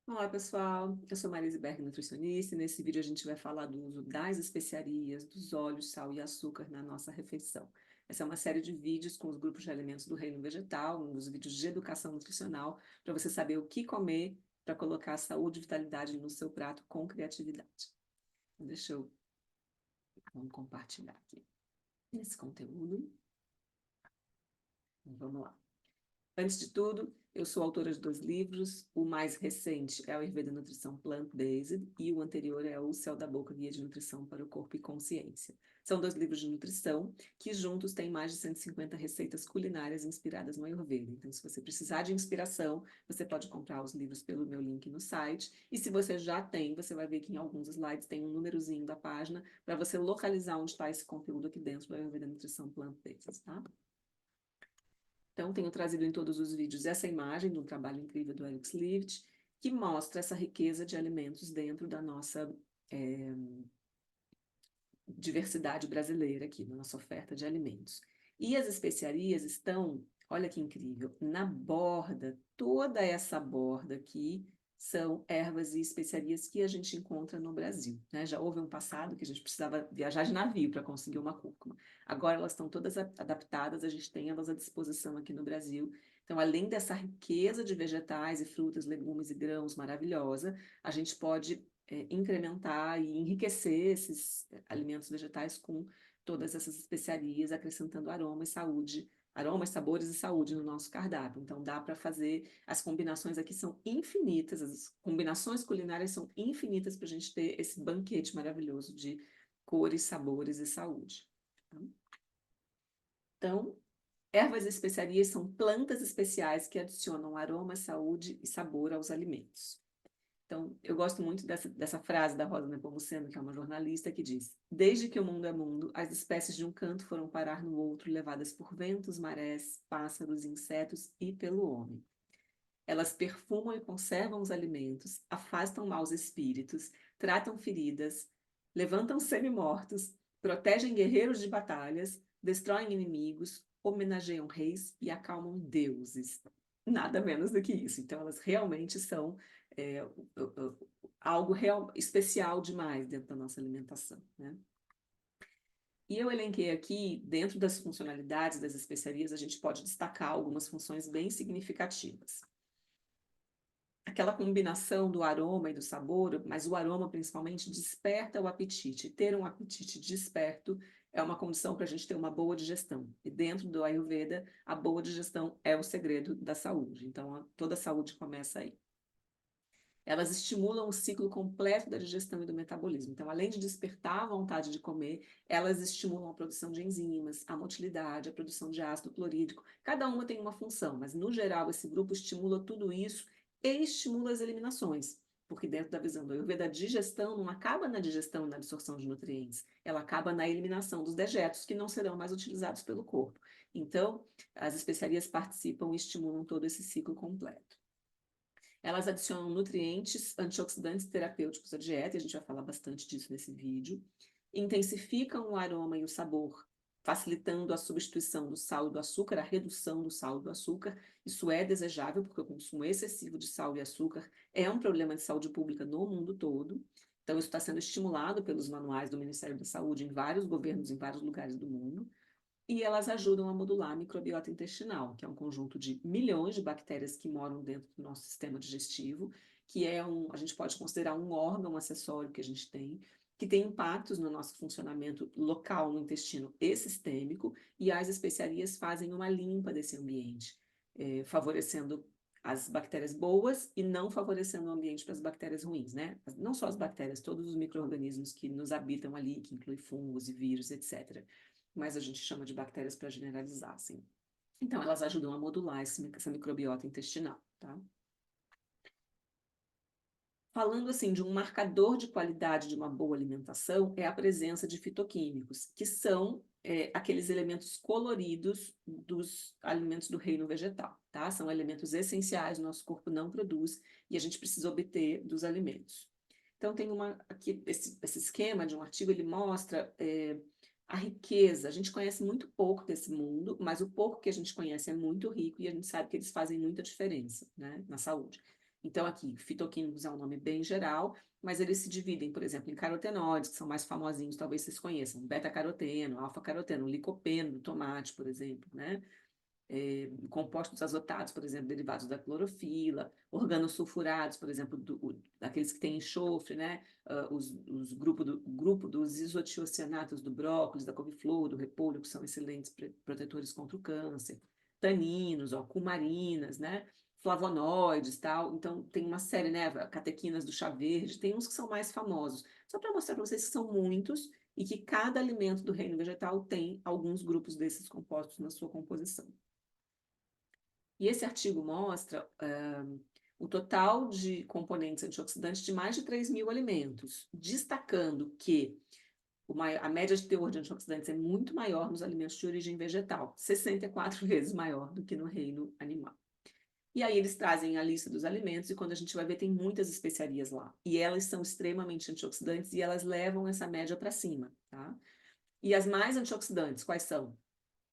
Olá, pessoal. Eu sou Marise Berg, nutricionista, e nesse vídeo a gente vai falar do uso das especiarias, dos óleos, sal e açúcar na nossa refeição. Essa é uma série de vídeos com os grupos de alimentos do reino vegetal, um dos vídeos de educação nutricional, para você saber o que comer para colocar saúde e vitalidade no seu prato com criatividade. Deixa eu vamos compartilhar aqui esse conteúdo. Vamos lá. Antes de tudo, eu sou autora de 2 livros. O mais recente é o Ayurveda Nutrição Plant-Based e o anterior é o Céu da Boca, Guia de Nutrição para o Corpo e Consciência. São 2 livros de nutrição que juntos têm mais de 150 receitas culinárias inspiradas no Ayurveda. Então, se você precisar de inspiração, você pode comprar os livros pelo meu link no site. E se você já tem, você vai ver que em alguns slides tem um númerozinho da página para você localizar onde está esse conteúdo aqui dentro do Ayurveda Nutrição Plant-Based, tá? Então, tenho trazido em todos os vídeos essa imagem de um trabalho incrível do Alex Livet, que mostra essa riqueza de alimentos dentro da nossa diversidade brasileira aqui, na nossa oferta de alimentos. E as especiarias estão, olha que incrível, na borda, toda essa borda aqui são ervas e especiarias que a gente encontra no Brasil, né? Já houve um passado que a gente precisava viajar de navio para conseguir uma cúrcuma. Agora elas estão todas adaptadas, a gente tem elas à disposição aqui no Brasil. Então, além dessa riqueza de vegetais e frutas, legumes e grãos maravilhosa, a gente pode incrementar e enriquecer esses alimentos vegetais com todas essas especiarias, acrescentando aroma e saúde, aromas, sabores e saúde no nosso cardápio. Então, dá para fazer, as combinações aqui são infinitas, as combinações culinárias são infinitas para a gente ter esse banquete maravilhoso de cores, sabores e saúde. Então, ervas e especiarias são plantas especiais que adicionam aroma, saúde e sabor aos alimentos. Então, eu gosto muito dessa frase da Rosa Nepomuceno, que é uma jornalista, que diz: desde que o mundo é mundo, as espécies de um canto foram parar no outro, levadas por ventos, marés, pássaros, insetos e pelo homem. Elas perfumam e conservam os alimentos, afastam maus espíritos, tratam feridas, levantam semi-mortos, protegem guerreiros de batalhas, destroem inimigos, homenageiam reis e acalmam deuses. Nada menos do que isso. Então, elas realmente são é, algo especial demais dentro da nossa alimentação, né? E eu elenquei aqui, dentro das funcionalidades das especiarias, a gente pode destacar algumas funções bem significativas. Aquela combinação do aroma e do sabor, mas o aroma principalmente desperta o apetite. Ter um apetite desperto é uma condição para a gente ter uma boa digestão. E dentro do Ayurveda, a boa digestão é o segredo da saúde. Então, toda a saúde começa aí. Elas estimulam o ciclo completo da digestão e do metabolismo. Então, além de despertar a vontade de comer, elas estimulam a produção de enzimas, a motilidade, a produção de ácido clorídrico. Cada uma tem uma função, mas no geral esse grupo estimula tudo isso e estimula as eliminações. Porque dentro da visão do Ayurveda, a digestão não acaba na digestão e na absorção de nutrientes, ela acaba na eliminação dos dejetos que não serão mais utilizados pelo corpo. Então, as especiarias participam e estimulam todo esse ciclo completo. Elas adicionam nutrientes, antioxidantes terapêuticos à dieta, e a gente vai falar bastante disso nesse vídeo. Intensificam o aroma e o sabor, facilitando a substituição do sal e do açúcar, a redução do sal e do açúcar. Isso é desejável, porque o consumo excessivo de sal e açúcar é um problema de saúde pública no mundo todo. Então, isso está sendo estimulado pelos manuais do Ministério da Saúde em vários governos, em vários lugares do mundo. E elas ajudam a modular a microbiota intestinal, que é um conjunto de milhões de bactérias que moram dentro do nosso sistema digestivo, que é a gente pode considerar um órgão acessório que a gente que tem impactos no nosso funcionamento local no intestino e sistêmico, e as especiarias fazem uma limpa desse ambiente, favorecendo as bactérias boas e não favorecendo o ambiente para as bactérias ruins, né? Não só as bactérias, todos os micro-organismos que nos habitam ali, que inclui fungos e vírus, etc. Mas a gente chama de bactérias para generalizar, assim. Então, elas ajudam a modular essa microbiota intestinal, tá? Falando assim de um marcador de qualidade de uma boa alimentação, é a presença de fitoquímicos, que são aqueles elementos coloridos dos alimentos do reino vegetal, tá? São elementos essenciais, o nosso corpo não produz e a gente precisa obter dos alimentos. Então, tem aqui esse esquema de um artigo, ele mostra a riqueza. A gente conhece muito pouco desse mundo, mas o pouco que a gente conhece é muito rico e a gente sabe que eles fazem muita diferença, né, na saúde. Então, aqui, fitoquímicos é um nome bem geral, mas eles se dividem, por exemplo, em carotenoides, que são mais famosinhos, talvez vocês conheçam, beta-caroteno, alfa-caroteno, licopeno do tomate, por exemplo, né? Compostos azotados, por exemplo, derivados da clorofila, organosulfurados, por exemplo, daqueles que têm enxofre, né? Os grupo dos isotiocianatos do brócolis, da couve-flor, do repolho, que são excelentes protetores contra o câncer, taninos, ó, cumarinas, né? Flavonoides, tal. Então, tem uma série, né? Catequinas do chá verde, tem uns que são mais famosos. Só para mostrar para vocês que são muitos e que cada alimento do reino vegetal tem alguns grupos desses compostos na sua composição. E esse artigo mostra o total de componentes antioxidantes de mais de 3.000 alimentos, destacando que a média de teor de antioxidantes é muito maior nos alimentos de origem vegetal, 64 vezes maior do que no reino animal. E aí eles trazem a lista dos alimentos e quando a gente vai ver tem muitas especiarias lá. E elas são extremamente antioxidantes e elas levam essa média para cima, tá? E as mais antioxidantes, quais são?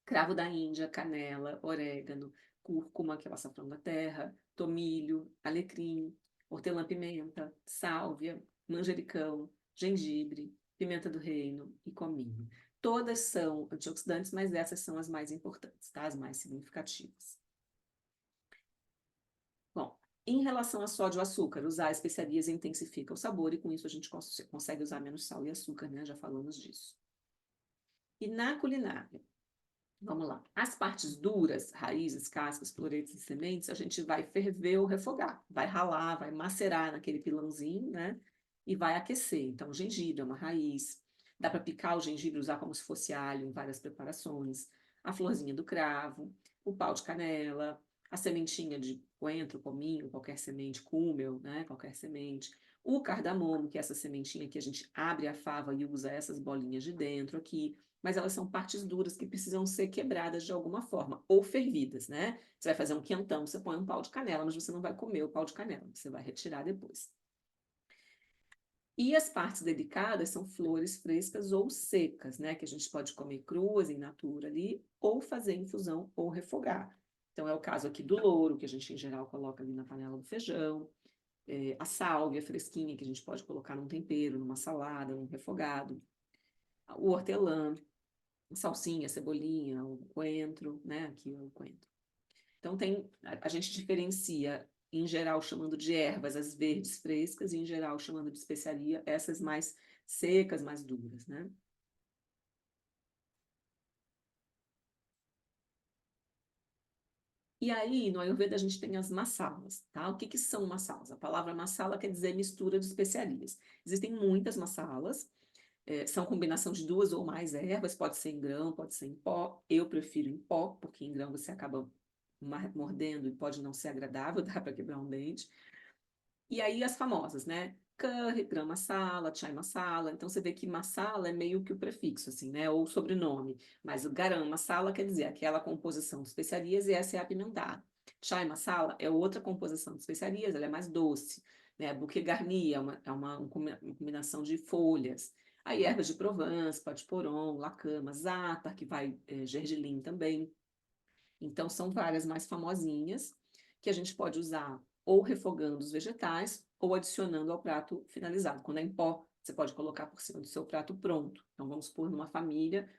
Cravo da Índia, canela, orégano, cúrcuma, que é o açafrão da terra, tomilho, alecrim, hortelã-pimenta, sálvia, manjericão, gengibre, pimenta do reino e cominho. Todas são antioxidantes, mas essas são as mais importantes, tá? As mais significativas. Bom, em relação a sódio e açúcar, usar especiarias intensifica o sabor e com isso a gente consegue usar menos sal e açúcar, né? Já falamos disso. E na culinária, vamos lá. As partes duras, raízes, cascas, floretes e sementes, a gente vai ferver ou refogar. Vai ralar, vai macerar naquele pilãozinho, né? E vai aquecer. Então, gengibre é uma raiz. Dá para picar o gengibre e usar como se fosse alho em várias preparações. A florzinha do cravo, o pau de canela, a sementinha de coentro, cominho, qualquer semente, cúmel, né? Qualquer semente. O cardamomo, que é essa sementinha que a gente abre a fava e usa essas bolinhas de dentro aqui, mas elas são partes duras que precisam ser quebradas de alguma forma, ou fervidas, né? Você vai fazer um quentão, você põe um pau de canela, mas você não vai comer o pau de canela, você vai retirar depois. E as partes delicadas são flores frescas ou secas, né? Que a gente pode comer cruas, in natura ali, ou fazer infusão ou refogar. Então, é o caso aqui do louro, que a gente em geral coloca ali na panela do feijão, a sálvia fresquinha, que a gente pode colocar num tempero, numa salada, num refogado, o hortelã, salsinha, cebolinha, o coentro, né? Aqui é o coentro. Então, a gente diferencia, em geral, chamando de ervas as verdes frescas, e em geral, chamando de especiaria essas mais secas, mais duras, né? E aí, no Ayurveda, a gente tem as massalas, tá? O que que são massalas? A palavra masala quer dizer mistura de especiarias. Existem muitas massalas, são combinação de duas ou mais ervas, pode ser em grão, pode ser em pó. Eu prefiro em pó, porque em grão você acaba mordendo e pode não ser agradável, dá para quebrar um dente. E aí as famosas, né? Curry, gram masala, chai masala. Então você vê que masala é meio que o prefixo, assim, né? Ou o sobrenome. Mas o garam masala quer dizer aquela composição de especiarias e essa é apimentada. Chai masala é outra composição de especiarias, ela é mais doce, né? Bouquet garni uma combinação de folhas. Aí ervas de Provence, patiporon, lacama, zátar, que vai gergelim também. Então, são várias mais famosinhas que a gente pode usar ou refogando os vegetais ou adicionando ao prato finalizado. Quando é em pó, você pode colocar por cima do seu prato pronto. Então, vamos supor, numa família,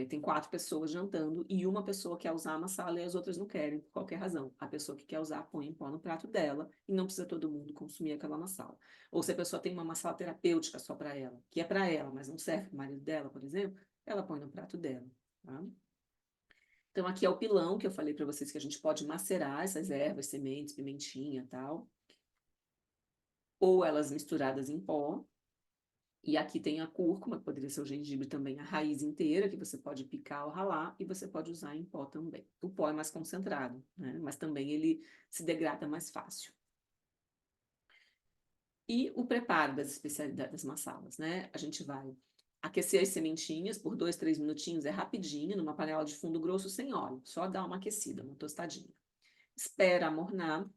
tem 4 pessoas jantando e uma pessoa quer usar a massala e as outras não querem, por qualquer razão. A pessoa que quer usar põe em pó no prato dela e não precisa todo mundo consumir aquela massala. Ou se a pessoa tem uma massala terapêutica só para ela, que é para ela, mas não serve para o marido dela, por exemplo, ela põe no prato dela, tá? Então, aqui é o pilão, que eu falei para vocês que a gente pode macerar essas ervas, sementes, pimentinha e tal, ou elas misturadas em pó. E aqui tem a cúrcuma, que poderia ser o gengibre também, a raiz inteira, que você pode picar ou ralar, e você pode usar em pó também. O pó é mais concentrado, né? Mas também ele se degrada mais fácil. E o preparo das especialidades das massalas, né? A gente vai aquecer as sementinhas por 2, 3 minutinhos, é rapidinho, numa panela de fundo grosso sem óleo, só dar uma aquecida, uma tostadinha. Espera amornar,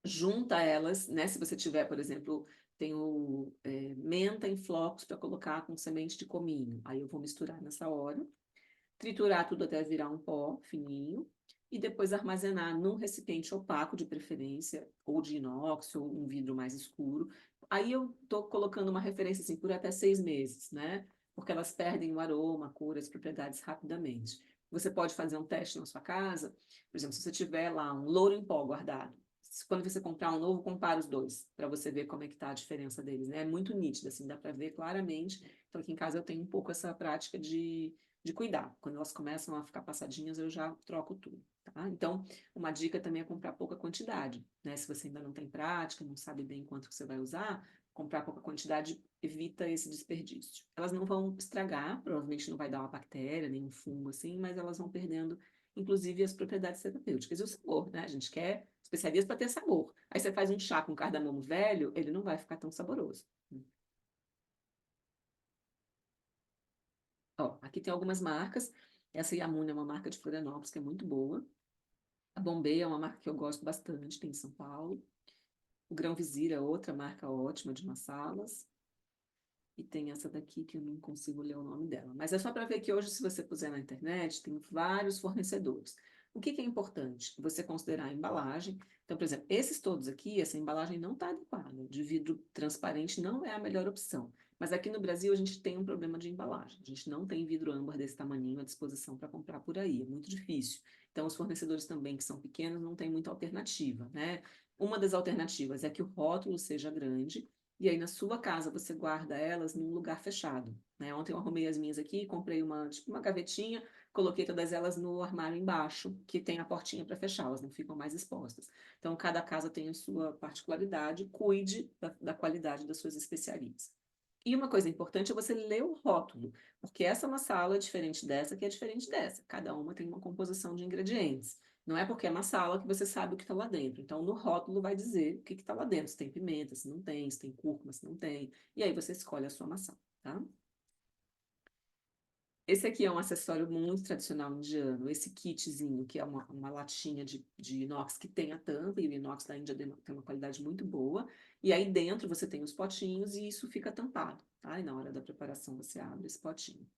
junta elas, né? Se você tiver, por exemplo, tenho menta em flocos para colocar com semente de cominho. Aí eu vou misturar nessa hora, triturar tudo até virar um pó fininho e depois armazenar num recipiente opaco, de preferência, ou de inox, ou um vidro mais escuro. Aí eu estou colocando uma referência assim, por até 6 meses, né? Porque elas perdem o aroma, a cor, as propriedades rapidamente. Você pode fazer um teste na sua casa, por exemplo, se você tiver lá um louro em pó guardado, quando você comprar um novo, compara os dois, para você ver como é que está a diferença deles, né? É muito nítido, assim, dá para ver claramente. Então, aqui em casa eu tenho um pouco essa prática de cuidar. Quando elas começam a ficar passadinhas, eu já troco tudo, tá? Então, uma dica também é comprar pouca quantidade, né? Se você ainda não tem prática, não sabe bem quanto que você vai usar, comprar pouca quantidade evita esse desperdício. Elas não vão estragar, provavelmente não vai dar uma bactéria, nem um fungo assim, mas elas vão perdendo, inclusive, as propriedades terapêuticas e o sabor, né? A gente quer especiarias para ter sabor. Aí você faz um chá com cardamomo velho, ele não vai ficar tão saboroso. Ó, aqui tem algumas marcas. Essa Yamuna é uma marca de Florianópolis que é muito boa. A Bombay é uma marca que eu gosto bastante, tem em São Paulo. O Grão Vizir é outra marca ótima de massalas. E tem essa daqui que eu não consigo ler o nome dela. Mas é só para ver que hoje, se você puser na internet, tem vários fornecedores. O que que é importante? Você considerar a embalagem. Então, por exemplo, esses todos aqui, essa embalagem não está adequada. De vidro transparente não é a melhor opção. Mas aqui no Brasil a gente tem um problema de embalagem. A gente não tem vidro âmbar desse tamaninho à disposição para comprar por aí. É muito difícil. Então, os fornecedores também, que são pequenos, não tem muita alternativa, né? Uma das alternativas é que o rótulo seja grande e aí na sua casa você guarda elas num lugar fechado, né? Ontem eu arrumei as minhas aqui, comprei uma, tipo uma gavetinha, coloquei todas elas no armário embaixo, que tem a portinha para fechar, elas não ficam mais expostas. Então cada casa tem a sua particularidade, cuide da qualidade das suas especiarias. E uma coisa importante é você ler o rótulo, porque essa é uma sala diferente dessa, que é diferente dessa. Cada uma tem uma composição de ingredientes. Não é porque é uma sala que você sabe o que está lá dentro. Então, no rótulo vai dizer o que está lá dentro. Se tem pimenta, se não tem, se tem cúrcuma, se não tem. E aí você escolhe a sua maçã, tá? Esse aqui é um acessório muito tradicional indiano. Esse kitzinho, que é uma latinha de inox que tem a tampa, e o inox da Índia tem uma qualidade muito boa. E aí dentro você tem os potinhos e isso fica tampado, tá? E na hora da preparação você abre esse potinho.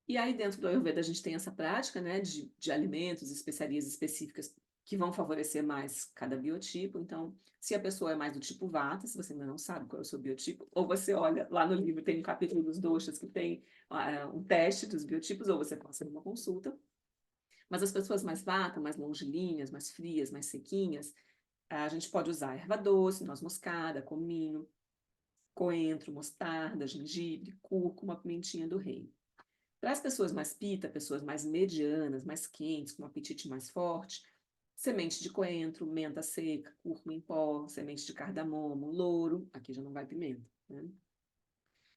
E aí, dentro do Ayurveda, a gente tem essa prática, né, de alimentos, especiarias específicas que vão favorecer mais cada biotipo. Então, se a pessoa é mais do tipo Vata, se você ainda não sabe qual é o seu biotipo, ou você olha lá no livro, tem um capítulo dos doshas que tem um teste dos biotipos, ou você passa numa consulta. Mas as pessoas mais Vata, mais longilíneas, mais frias, mais sequinhas, a gente pode usar erva doce, noz moscada, cominho, coentro, mostarda, gengibre, cúrcuma, pimentinha do reino. Para as pessoas mais pita, pessoas mais medianas, mais quentes, com um apetite mais forte, semente de coentro, menta seca, cúrcuma em pó, semente de cardamomo, louro, aqui já não vai pimenta, né?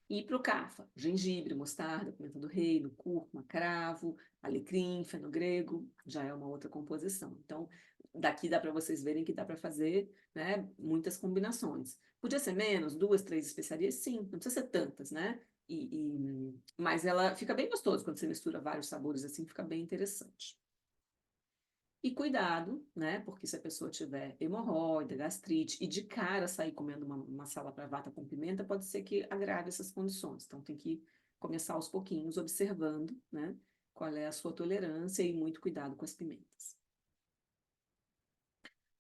E para o cafa, gengibre, mostarda, pimenta do reino, cúrcuma, cravo, alecrim, fenogrego, já é uma outra composição. Então, daqui dá para vocês verem que dá para fazer, né, muitas combinações. Podia ser menos, 2, 3 especiarias? Sim, não precisa ser tantas, né? Mas ela fica bem gostoso quando você mistura vários sabores assim, fica bem interessante. E cuidado, né? Porque se a pessoa tiver hemorroida, gastrite e de cara sair comendo uma sala para vata com pimenta, pode ser que agrave essas condições. Então tem que começar aos pouquinhos, observando, né? Qual é a sua tolerância e muito cuidado com as pimentas.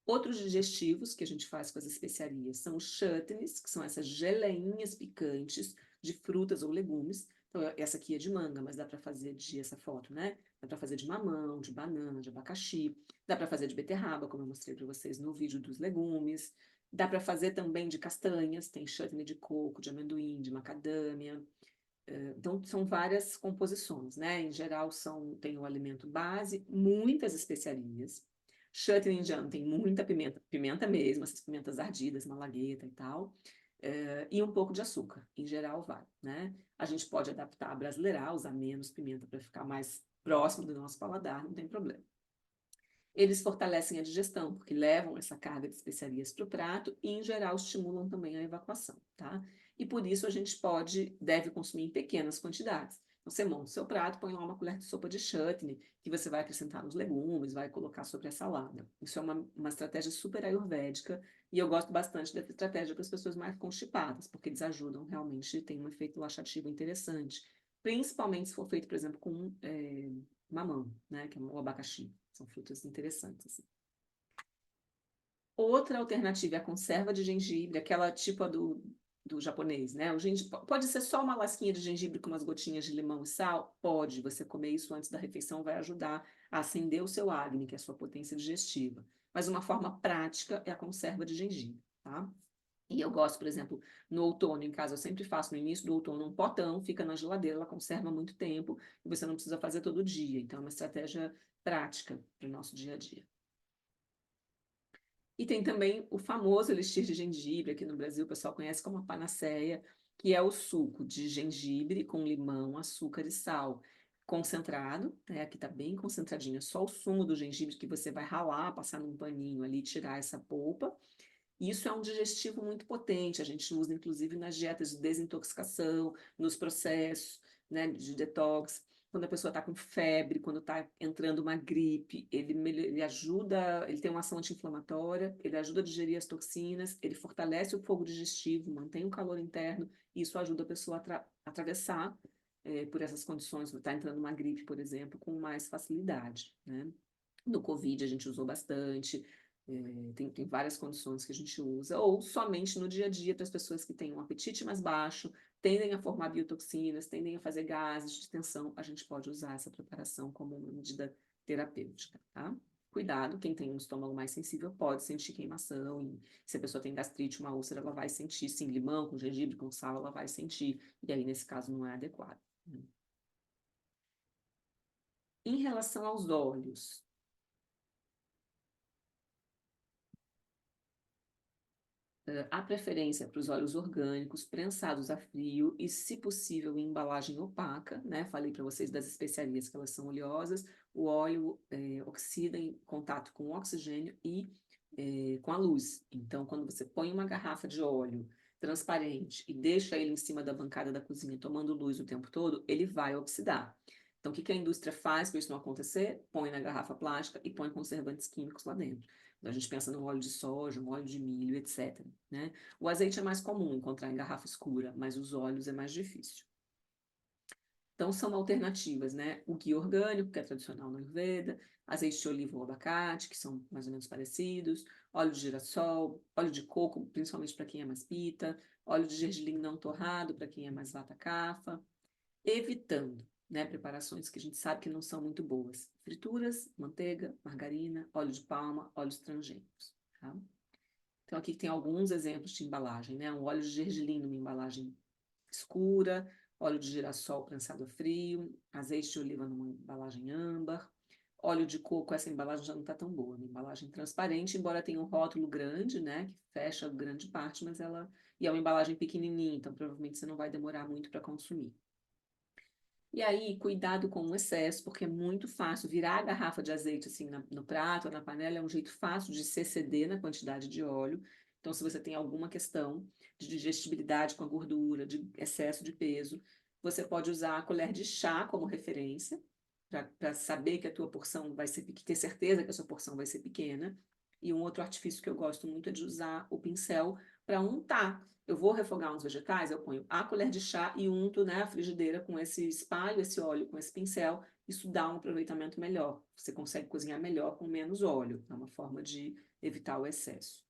Outros digestivos que a gente faz com as especiarias são os chutneys, que são essas geleinhas picantes de frutas ou legumes. Então, essa aqui é de manga, mas dá para fazer de essa foto, né? Dá para fazer de mamão, de banana, de abacaxi. Dá para fazer de beterraba, como eu mostrei para vocês no vídeo dos legumes. Dá para fazer também de castanhas, tem chutney de coco, de amendoim, de macadâmia. Então, são várias composições, né? Em geral, tem o alimento base, muitas especiarias. Chutney indiano tem muita pimenta, pimenta mesmo, essas pimentas ardidas, malagueta e tal, e um pouco de açúcar, em geral vai, né? A gente pode adaptar, brasileirar, usar menos pimenta para ficar mais próximo do nosso paladar, não tem problema. Eles fortalecem a digestão, porque levam essa carga de especiarias para o prato e, em geral, estimulam também a evacuação, tá? E por isso a gente deve consumir em pequenas quantidades. Então, você monta o seu prato, põe lá uma colher de sopa de chutney, que você vai acrescentar nos legumes, vai colocar sobre a salada. Isso é uma estratégia super ayurvédica e eu gosto bastante dessa estratégia para as pessoas mais constipadas, porque eles ajudam realmente, tem um efeito laxativo interessante. Principalmente se for feito, por exemplo, com mamão, né, que é o abacaxi. São frutas interessantes, assim. Outra alternativa é a conserva de gengibre, aquela tipo do japonês, né? Pode ser só uma lasquinha de gengibre com umas gotinhas de limão e sal? Pode. Você comer isso antes da refeição vai ajudar a acender o seu acne, que é a sua potência digestiva. Mas uma forma prática é a conserva de gengibre, tá? E eu gosto, por exemplo, no outono, em casa, eu sempre faço no início do outono um potão, fica na geladeira, ela conserva muito tempo e você não precisa fazer todo dia. Então, é uma estratégia prática para o nosso dia a dia. E tem também o famoso elixir de gengibre, aqui no Brasil o pessoal conhece como a panaceia, que é o suco de gengibre com limão, açúcar e sal concentrado, né? Aqui está bem concentradinho, é só o sumo do gengibre que você vai ralar, passar num paninho ali, tirar essa polpa. Isso é um digestivo muito potente, a gente usa inclusive nas dietas de desintoxicação, nos processos, né, de detox. Quando a pessoa está com febre, quando está entrando uma gripe, ele ajuda, ele tem uma ação anti-inflamatória, ele ajuda a digerir as toxinas, ele fortalece o fogo digestivo, mantém o calor interno, e isso ajuda a pessoa a atravessar por essas condições, está entrando uma gripe, por exemplo, com mais facilidade, né? No Covid a gente usou bastante, tem várias condições que a gente usa, ou somente no dia a dia para as pessoas que têm um apetite mais baixo, tendem a formar biotoxinas, tendem a fazer gases de extensão, a gente pode usar essa preparação como uma medida terapêutica, tá? Cuidado, quem tem um estômago mais sensível pode sentir queimação, e se a pessoa tem gastrite, uma úlcera, ela vai sentir, sim, limão com gengibre, com sal, ela vai sentir, e aí nesse caso não é adequado. Em relação aos óleos, há preferência para os óleos orgânicos, prensados a frio e, se possível, em embalagem opaca, né? Falei para vocês das especiarias que elas são oleosas. O óleo oxida em contato com o oxigênio e com a luz. Então, quando você põe uma garrafa de óleo transparente e deixa ele em cima da bancada da cozinha tomando luz o tempo todo, ele vai oxidar. Então, o que a indústria faz para isso não acontecer? Põe na garrafa plástica e põe conservantes químicos lá dentro. Então, a gente pensa no óleo de soja, no óleo de milho, etc. Né? O azeite é mais comum encontrar em garrafa escura, mas os óleos é mais difícil. Então, são alternativas, né? O ghee orgânico, que é tradicional no Ayurveda, azeite de oliva ou abacate, que são mais ou menos parecidos, óleo de girassol, óleo de coco, principalmente para quem é mais pita, óleo de gergelim não torrado, para quem é mais vata kapha, evitando, né, preparações que a gente sabe que não são muito boas. Frituras, manteiga, margarina, óleo de palma, óleos transgênicos, tá? Então, aqui tem alguns exemplos de embalagem, né? Um óleo de gergelim numa embalagem escura, óleo de girassol prensado a frio, azeite de oliva numa embalagem âmbar, óleo de coco, essa embalagem já não está tão boa, uma embalagem transparente, embora tenha um rótulo grande, né, que fecha grande parte, mas ela... E é uma embalagem pequenininha, então provavelmente você não vai demorar muito para consumir. E aí, cuidado com o excesso, porque é muito fácil virar a garrafa de azeite assim no prato ou na panela, é um jeito fácil de se exceder na quantidade de óleo. Então, se você tem alguma questão de digestibilidade com a gordura, de excesso de peso, você pode usar a colher de chá como referência, para saber que a tua porção vai ser, ter certeza que a sua porção vai ser pequena. E um outro artifício que eu gosto muito é de usar o pincel para untar. Eu vou refogar uns vegetais, eu ponho a colher de chá e unto, né, a frigideira com esse espalho, esse óleo com esse pincel. Isso dá um aproveitamento melhor. Você consegue cozinhar melhor com menos óleo. É uma forma de evitar o excesso.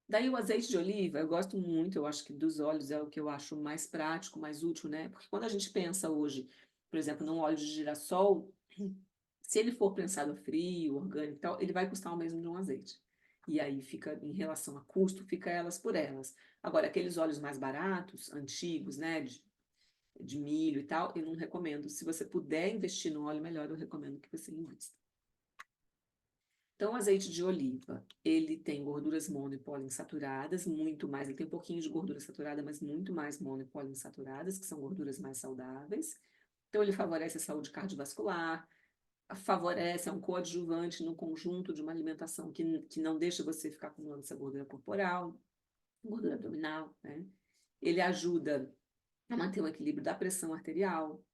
Daí o azeite de oliva, eu gosto muito, eu acho que dos óleos é o que eu acho mais prático, mais útil, né? Porque quando a gente pensa hoje, por exemplo, num óleo de girassol, se ele for prensado frio, orgânico e tal, ele vai custar o mesmo de um azeite. E aí fica, em relação a custo, fica elas por elas. Agora, aqueles óleos mais baratos, antigos, né, de milho e tal, eu não recomendo. Se você puder investir no óleo melhor, eu recomendo que você invista. Então, o azeite de oliva, ele tem gorduras mono e poliinsaturadas, muito mais, ele tem um pouquinho de gordura saturada, mas muito mais mono e poliinsaturadas, que são gorduras mais saudáveis. Então, ele favorece a saúde cardiovascular, favorece, é um coadjuvante no conjunto de uma alimentação que não deixa você ficar acumulando essa gordura corporal, gordura abdominal, né? Ele ajuda a manter o equilíbrio da pressão arterial,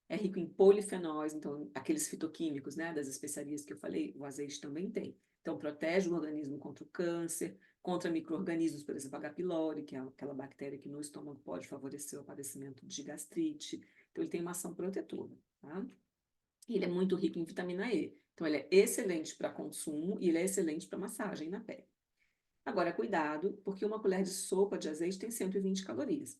é rico em polifenóis, então aqueles fitoquímicos, né, das especiarias que eu falei, o azeite também tem. Então protege o organismo contra o câncer, contra micro-organismos, por exemplo, a H. pylori, que é aquela bactéria que no estômago pode favorecer o aparecimento de gastrite. Então ele tem uma ação protetora, tá? E ele é muito rico em vitamina E. Então, ele é excelente para consumo e ele é excelente para massagem na pele. Agora, cuidado, porque uma colher de sopa de azeite tem 120 calorias.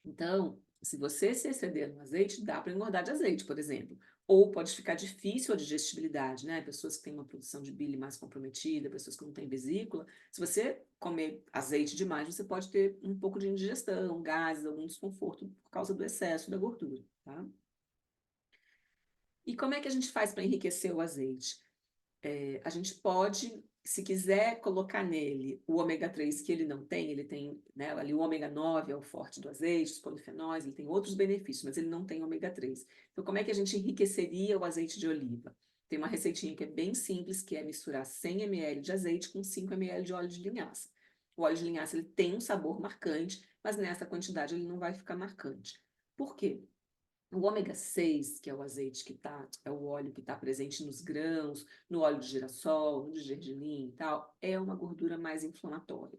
Então, se você se exceder no azeite, dá para engordar de azeite, por exemplo. Ou pode ficar difícil a digestibilidade, né? Pessoas que têm uma produção de bile mais comprometida, pessoas que não têm vesícula. Se você comer azeite demais, você pode ter um pouco de indigestão, gases, algum desconforto por causa do excesso da gordura, tá? E como é que a gente faz para enriquecer o azeite? A gente pode, se quiser colocar nele o ômega 3 que ele tem, né, ali o ômega 9 é o forte do azeite, os polifenóis, ele tem outros benefícios, mas ele não tem ômega 3. Então, como é que a gente enriqueceria o azeite de oliva? Tem uma receitinha que é bem simples, que é misturar 100 ml de azeite com 5 ml de óleo de linhaça. O óleo de linhaça ele tem um sabor marcante, mas nessa quantidade ele não vai ficar marcante. Por quê? O ômega 6, que é o azeite é o óleo que está presente nos grãos, no óleo de girassol, no de gergelim e tal, é uma gordura mais inflamatória.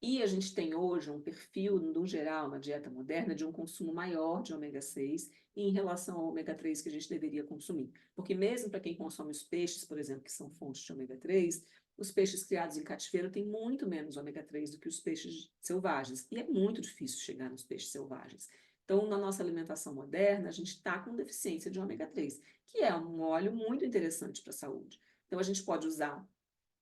E a gente tem hoje um perfil, no geral, na dieta moderna, de um consumo maior de ômega 6 em relação ao ômega 3 que a gente deveria consumir. Porque mesmo para quem consome os peixes, por exemplo, que são fontes de ômega 3, os peixes criados em cativeiro têm muito menos ômega 3 do que os peixes selvagens. E é muito difícil chegar nos peixes selvagens. Então, na nossa alimentação moderna, a gente está com deficiência de ômega 3, que é um óleo muito interessante para a saúde. Então, a gente pode usar,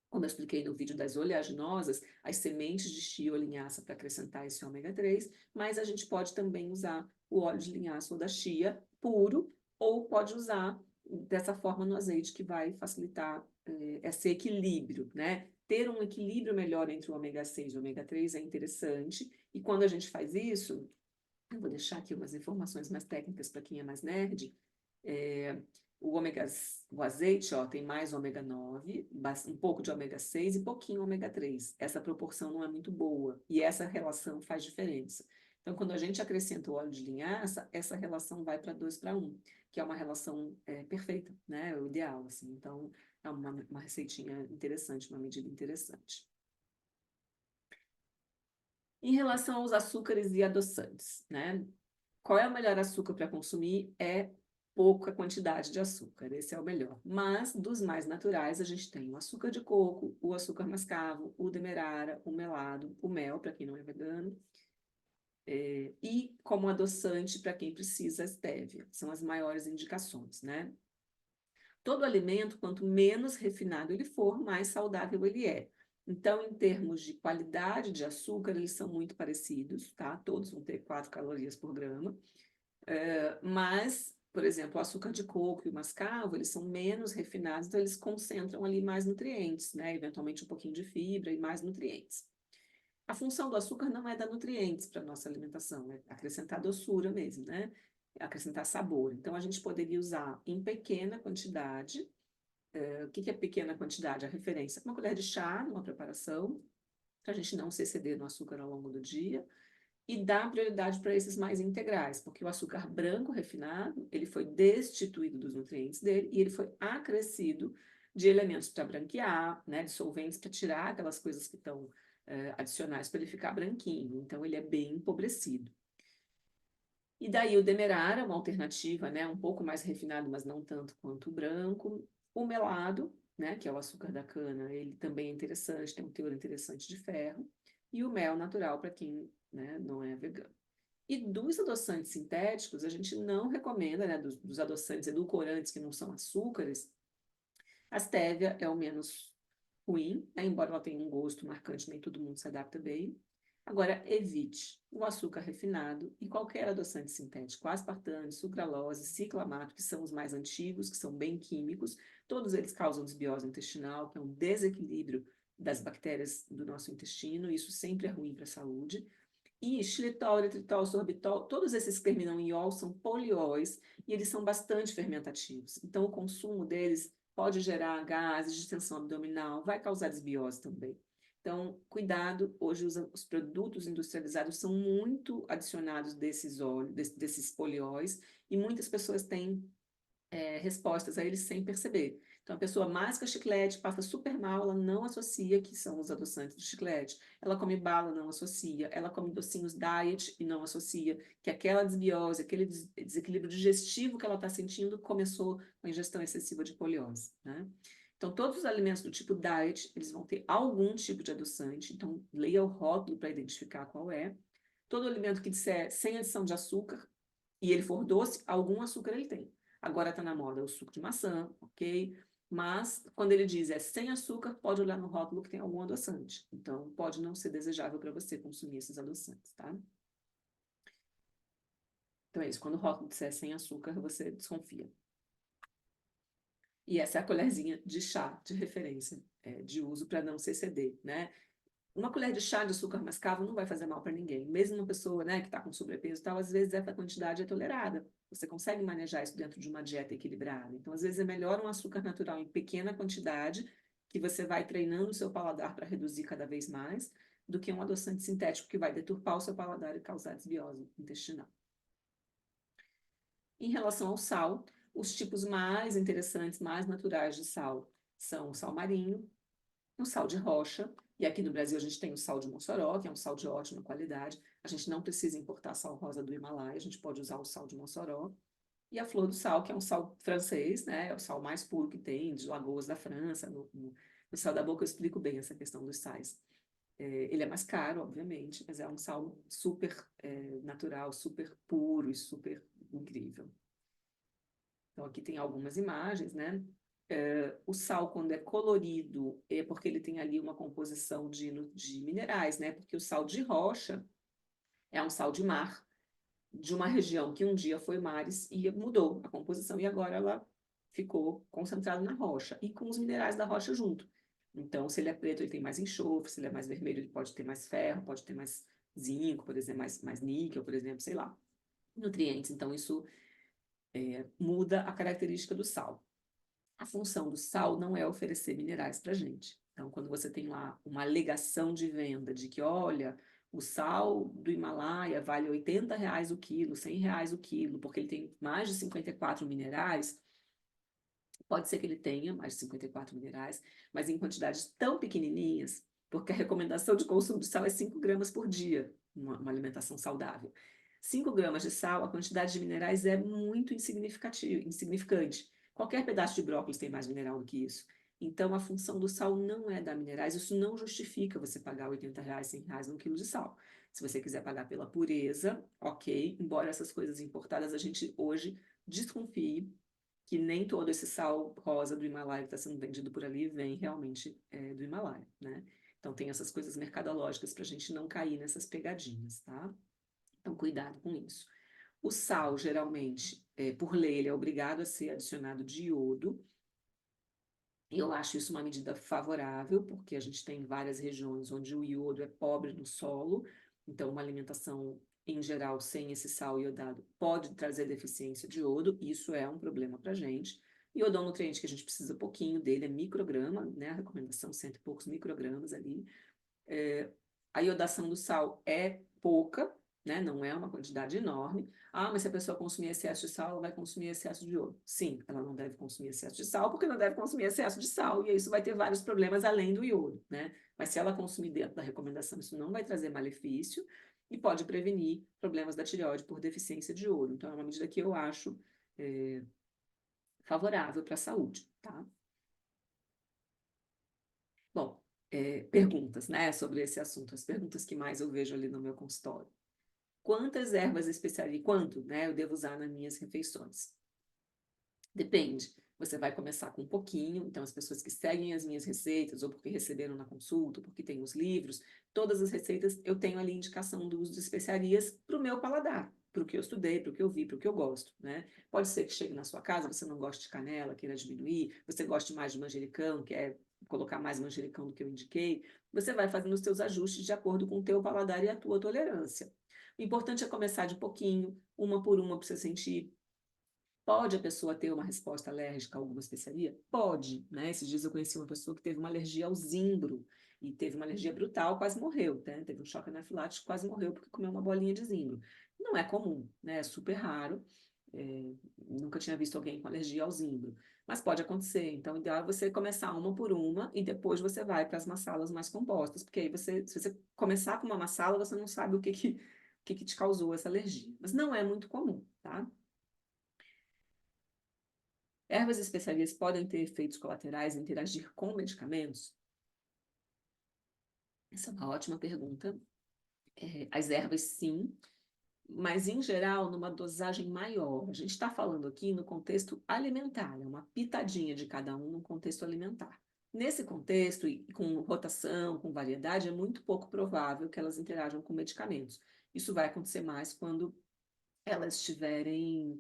como eu expliquei no vídeo das oleaginosas, as sementes de chia ou linhaça para acrescentar esse ômega 3, mas a gente pode também usar o óleo de linhaça ou da chia puro, ou pode usar dessa forma no azeite, que vai facilitar esse equilíbrio, né? Ter um equilíbrio melhor entre o ômega 6 e o ômega 3 é interessante, e quando a gente faz isso, eu vou deixar aqui umas informações mais técnicas para quem é mais nerd. É, o azeite, ó, tem mais ômega 9, um pouco de ômega 6 e pouquinho ômega 3. Essa proporção não é muito boa e essa relação faz diferença. Então, quando a gente acrescenta o óleo de linhaça, essa relação vai para 2:1, que é uma relação perfeita, né? É o ideal, assim. Então, é uma receitinha interessante, uma medida interessante. Em relação aos açúcares e adoçantes, né? Qual é o melhor açúcar para consumir? É pouca quantidade de açúcar, esse é o melhor. Mas dos mais naturais, a gente tem o açúcar de coco, o açúcar mascavo, o demerara, o melado, o mel, para quem não é vegano, e como adoçante para quem precisa, a stevia. São as maiores indicações, né? Todo alimento, quanto menos refinado ele for, mais saudável ele é. Então, em termos de qualidade de açúcar, eles são muito parecidos, tá? Todos vão ter 4 calorias por grama. Mas, por exemplo, o açúcar de coco e o mascavo, eles são menos refinados, então eles concentram ali mais nutrientes, né? Eventualmente um pouquinho de fibra e mais nutrientes. A função do açúcar não é dar nutrientes para a nossa alimentação, é acrescentar doçura mesmo, né? É acrescentar sabor. Então, a gente poderia usar em pequena quantidade. O que é pequena quantidade? A referência, uma colher de chá numa preparação, para a gente não se exceder no açúcar ao longo do dia, e dar prioridade para esses mais integrais, porque o açúcar branco refinado, ele foi destituído dos nutrientes dele e ele foi acrescido de elementos para branquear, né, de solventes para tirar aquelas coisas que estão adicionais para ele ficar branquinho. Então, ele é bem empobrecido. E daí o demerara é uma alternativa, né, um pouco mais refinado, mas não tanto quanto o branco. O melado, né, que é o açúcar da cana, ele também é interessante, tem um teor interessante de ferro. E o mel natural para quem, né, não é vegano. E dos adoçantes sintéticos, a gente não recomenda, né, dos adoçantes edulcorantes que não são açúcares, a stevia é o menos ruim, né, embora ela tenha um gosto marcante, nem todo mundo se adapta bem. Agora, evite o açúcar refinado e qualquer adoçante sintético, aspartame, sucralose, ciclamato, que são os mais antigos, que são bem químicos. Todos eles causam desbiose intestinal, que é um desequilíbrio das bactérias do nosso intestino, e isso sempre é ruim para a saúde. E xilitol, eritritol, sorbitol, todos esses que terminam em ol são polióis e eles são bastante fermentativos. Então, o consumo deles pode gerar gases, distensão abdominal, vai causar desbiose também. Então, cuidado, hoje os produtos industrializados são muito adicionados desses óleos, desses polióis, e muitas pessoas têm respostas a eles sem perceber. Então, a pessoa masca chiclete, passa super mal, ela não associa que são os adoçantes do chiclete. Ela come bala, não associa. Ela come docinhos diet e não associa que aquela desbiose, aquele desequilíbrio digestivo que ela está sentindo começou com a ingestão excessiva de poliose, né? Então, todos os alimentos do tipo diet, eles vão ter algum tipo de adoçante. Então, leia o rótulo para identificar qual é. Todo alimento que disser sem adição de açúcar e ele for doce, algum açúcar ele tem. Agora está na moda o suco de maçã, ok? Mas quando ele diz sem açúcar, pode olhar no rótulo que tem algum adoçante. Então, pode não ser desejável para você consumir esses adoçantes, tá? Então é isso, quando o rótulo disser sem açúcar, você desconfia. E essa é a colherzinha de chá de referência, de uso para não se exceder, né? Uma colher de chá de açúcar mascavo não vai fazer mal para ninguém. Mesmo uma pessoa, né, que está com sobrepeso e tal, às vezes essa quantidade é tolerada. Você consegue manejar isso dentro de uma dieta equilibrada. Então, às vezes é melhor um açúcar natural em pequena quantidade, que você vai treinando o seu paladar para reduzir cada vez mais, do que um adoçante sintético que vai deturpar o seu paladar e causar desbiose intestinal. Em relação ao sal, os tipos mais interessantes, mais naturais de sal são o sal marinho, o sal de rocha, e aqui no Brasil a gente tem o sal de Mossoró, que é um sal de ótima qualidade. A gente não precisa importar sal rosa do Himalaia, a gente pode usar o sal de Mossoró. E a flor do sal, que é um sal francês, né? É o sal mais puro que tem, de Lagoas da França. No Sal da Boca eu explico bem essa questão dos sais. Ele é mais caro, obviamente, mas é um sal super natural, super puro e super incrível. Então, aqui tem algumas imagens, né? O sal, quando é colorido, é porque ele tem ali uma composição de minerais, né? Porque o sal de rocha é um sal de mar, de uma região que um dia foi mares e mudou a composição, e agora ela ficou concentrada na rocha, e com os minerais da rocha junto. Então, se ele é preto, ele tem mais enxofre, se ele é mais vermelho, ele pode ter mais ferro, pode ter mais zinco, por exemplo, mais níquel, por exemplo, sei lá, nutrientes. Então, isso muda a característica do sal. A função do sal não é oferecer minerais para a gente. Então, quando você tem lá uma alegação de venda de que, olha, o sal do Himalaia vale R$ 80 o quilo, R$ 100 o quilo, porque ele tem mais de 54 minerais, pode ser que ele tenha mais de 54 minerais, mas em quantidades tão pequenininhas, porque a recomendação de consumo de sal é 5 gramas por dia, uma alimentação saudável. 5 gramas de sal, a quantidade de minerais é muito insignificante. Qualquer pedaço de brócolis tem mais mineral do que isso. Então, a função do sal não é dar minerais, isso não justifica você pagar R$ 80, R$ 100 num quilo de sal. Se você quiser pagar pela pureza, ok, embora essas coisas importadas a gente hoje desconfie que nem todo esse sal rosa do Himalaia que está sendo vendido por ali vem realmente do Himalaia, né? Então tem essas coisas mercadológicas para a gente não cair nessas pegadinhas, tá? Então cuidado com isso. O sal, geralmente, por lei, ele é obrigado a ser adicionado de iodo. E eu acho isso uma medida favorável, porque a gente tem várias regiões onde o iodo é pobre no solo, então uma alimentação em geral sem esse sal iodado pode trazer deficiência de iodo, e isso é um problema para a gente. Iodo é um nutriente que a gente precisa pouquinho dele, é micrograma, né? A recomendação, 100 e poucos microgramas ali. A iodação do sal é pouca, né? Não é uma quantidade enorme. Ah, mas se a pessoa consumir excesso de sal, ela vai consumir excesso de iodo. Sim, ela não deve consumir excesso de sal, porque não deve consumir excesso de sal, e isso vai ter vários problemas além do iodo, né? Mas se ela consumir dentro da recomendação, isso não vai trazer malefício e pode prevenir problemas da tireoide por deficiência de iodo. Então, é uma medida que eu acho favorável para a saúde, tá? Bom, perguntas, né, sobre esse assunto, as perguntas que mais eu vejo ali no meu consultório. Quantas ervas especiais, quanto, né, eu devo usar nas minhas refeições? Depende. Você vai começar com um pouquinho, então as pessoas que seguem as minhas receitas, ou porque receberam na consulta, ou porque têm os livros, todas as receitas eu tenho ali indicação do uso de especiarias para o meu paladar, para o que eu estudei, para o que eu vi, para o que eu gosto, né? Pode ser que chegue na sua casa, você não goste de canela, queira diminuir, você goste mais de manjericão, quer colocar mais manjericão do que eu indiquei, você vai fazendo os seus ajustes de acordo com o teu paladar e a tua tolerância. O importante é começar de pouquinho, uma por uma, para você sentir. Pode a pessoa ter uma resposta alérgica a alguma especiaria? Pode, né? Esses dias eu conheci uma pessoa que teve uma alergia ao zimbro e teve uma alergia brutal, quase morreu, né? Teve um choque anafilático, quase morreu porque comeu uma bolinha de zimbro. Não é comum, né? É super raro, Nunca tinha visto alguém com alergia ao zimbro, mas pode acontecer. Então, o ideal é você começar uma por uma e depois você vai para as massalas mais compostas, porque aí se você começar com uma massala, você não sabe o que te causou essa alergia. Mas não é muito comum, tá? Ervas e especiarias podem ter efeitos colaterais e interagir com medicamentos? Essa é uma ótima pergunta. As ervas, sim, mas em geral, numa dosagem maior. A gente está falando aqui no contexto alimentar, é uma pitadinha de cada um no contexto alimentar. Nesse contexto, e com rotação, com variedade, é muito pouco provável que elas interajam com medicamentos. Isso vai acontecer mais quando elas estiverem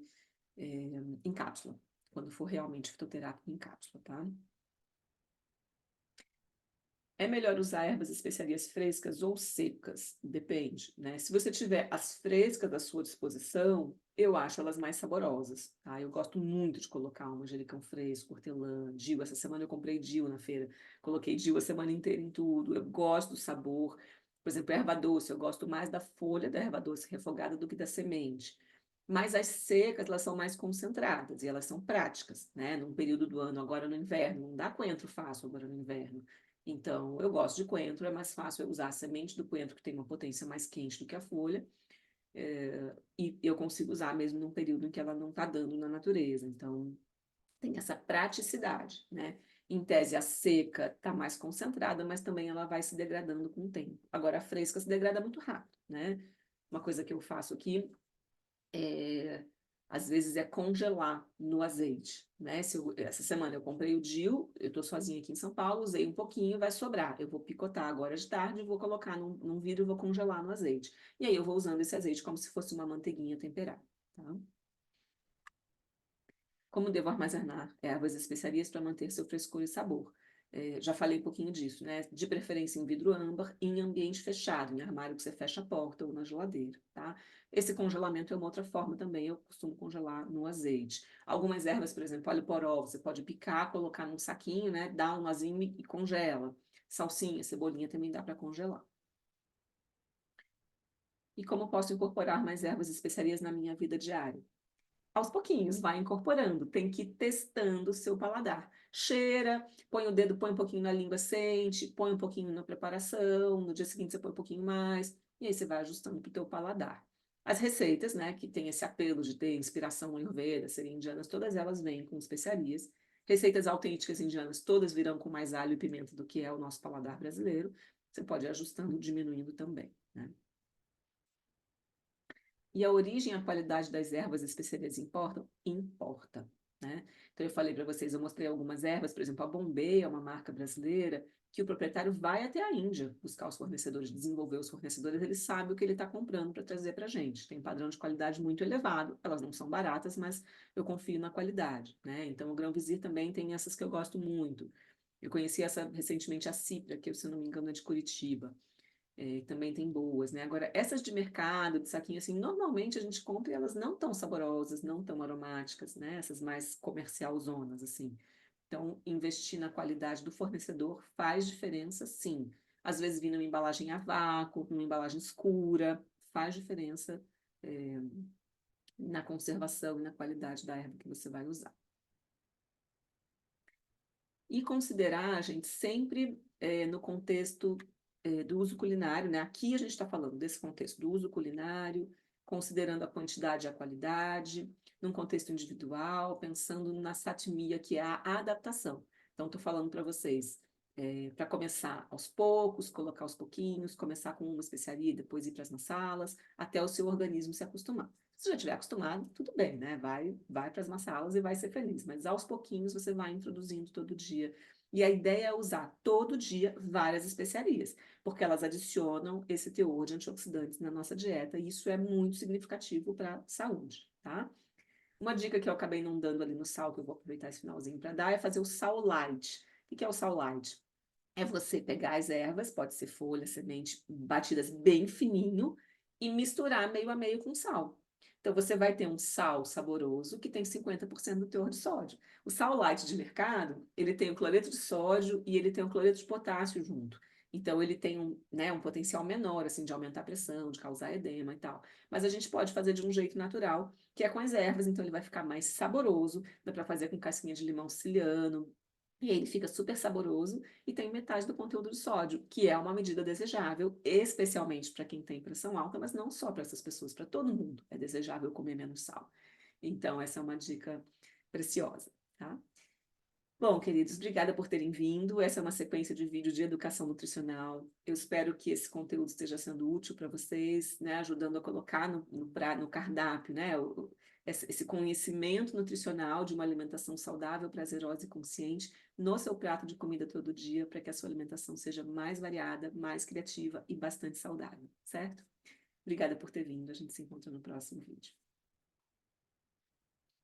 em cápsula, quando for realmente fitoterápico em cápsula, tá? É melhor usar ervas e especiarias frescas ou secas? Depende, né? Se você tiver as frescas à sua disposição, eu acho elas mais saborosas, tá? Eu gosto muito de colocar um manjericão fresco, hortelã, DIU. Essa semana eu comprei DIU na feira. Coloquei DIU a semana inteira em tudo. Eu gosto do sabor. Por exemplo, erva doce, eu gosto mais da folha da erva doce refogada do que da semente. Mas as secas, elas são mais concentradas e elas são práticas, né? Num período do ano, agora no inverno, não dá coentro fácil agora no inverno. Então, eu gosto de coentro, é mais fácil eu usar a semente do coentro, que tem uma potência mais quente do que a folha, e eu consigo usar mesmo num período em que ela não está dando na natureza. Então, tem essa praticidade, né? Em tese, a seca está mais concentrada, mas também ela vai se degradando com o tempo. Agora, a fresca se degrada muito rápido, né? Uma coisa que eu faço aqui é, às vezes é congelar no azeite, né? Essa semana eu comprei o DIU, eu estou sozinha aqui em São Paulo, usei um pouquinho, vai sobrar. Eu vou picotar agora de tarde, vou colocar num vidro e vou congelar no azeite. E aí eu vou usando esse azeite como se fosse uma manteiguinha temperada, tá? Como devo armazenar ervas e especiarias para manter seu frescor e sabor? Já falei um pouquinho disso, né? De preferência em vidro âmbar, em ambiente fechado, em armário que você fecha a porta ou na geladeira, tá? Esse congelamento é uma outra forma também, eu costumo congelar no azeite. Algumas ervas, por exemplo, alho poró, você pode picar, colocar num saquinho, né? Dá um azinho e congela. Salsinha, cebolinha também dá para congelar. E como posso incorporar mais ervas e especiarias na minha vida diária? Aos pouquinhos, vai incorporando, tem que ir testando o seu paladar. Cheira, põe o dedo, põe um pouquinho na língua, sente, põe um pouquinho na preparação, no dia seguinte você põe um pouquinho mais, e aí você vai ajustando para o teu paladar. As receitas, né, que tem esse apelo de ter inspiração ayurveda, serem indianas, todas elas vêm com especiarias. Receitas autênticas indianas, todas virão com mais alho e pimenta do que é o nosso paladar brasileiro. Você pode ir ajustando, diminuindo também, né? E a origem e a qualidade das ervas e especiarias importam? Importa, né? Então, eu falei para vocês, eu mostrei algumas ervas, por exemplo, a Bombay é uma marca brasileira, que o proprietário vai até a Índia buscar os fornecedores, desenvolver os fornecedores, ele sabe o que ele está comprando para trazer para a gente. Tem um padrão de qualidade muito elevado, elas não são baratas, mas eu confio na qualidade, né? Então, o Grão-Vizir também tem essas que eu gosto muito. Eu conheci essa recentemente, a Cipra, que, se eu não me engano, é de Curitiba. Também tem boas, né? Agora, essas de mercado, de saquinho, assim, normalmente a gente compra e elas não tão saborosas, não tão aromáticas, né? Essas mais comercial zonas, assim. Então, investir na qualidade do fornecedor faz diferença, sim. Às vezes, vir numa embalagem a vácuo, numa embalagem escura, faz diferença, é, na conservação e na qualidade da erva que você vai usar. E considerar, gente, sempre no contexto do uso culinário, né? Aqui a gente está falando desse contexto do uso culinário, considerando a quantidade e a qualidade, num contexto individual, pensando na satimia, que é a adaptação. Então, estou falando para vocês, para começar aos poucos, colocar aos pouquinhos, começar com uma especiaria, depois ir para as massalas, até o seu organismo se acostumar. Se já estiver acostumado, tudo bem, né? Vai para as massalas e vai ser feliz. Mas aos pouquinhos você vai introduzindo todo dia. E a ideia é usar todo dia várias especiarias, porque elas adicionam esse teor de antioxidantes na nossa dieta, e isso é muito significativo para a saúde, tá? Uma dica que eu acabei não dando ali no sal, que eu vou aproveitar esse finalzinho para dar, é fazer o sal light. O que é o sal light? É você pegar as ervas, pode ser folha, semente, batidas bem fininho, e misturar meio a meio com sal. Então, você vai ter um sal saboroso que tem 50% do teor de sódio. O sal light de mercado, ele tem o cloreto de sódio e ele tem o cloreto de potássio junto. Então, ele tem um potencial menor, assim, de aumentar a pressão, de causar edema e tal. Mas a gente pode fazer de um jeito natural, que é com as ervas, então ele vai ficar mais saboroso. Dá para fazer com casquinha de limão siciliano. E aí ele fica super saboroso e tem metade do conteúdo de sódio, que é uma medida desejável, especialmente para quem tem pressão alta, mas não só para essas pessoas, para todo mundo é desejável comer menos sal. Então, essa é uma dica preciosa, tá? Bom, queridos, obrigada por terem vindo. Essa é uma sequência de vídeo de educação nutricional. Eu espero que esse conteúdo esteja sendo útil para vocês, né, ajudando a colocar no cardápio, né, esse conhecimento nutricional de uma alimentação saudável, prazerosa e consciente no seu prato de comida todo dia, para que a sua alimentação seja mais variada, mais criativa e bastante saudável, certo? Obrigada por ter vindo. A gente se encontra no próximo vídeo.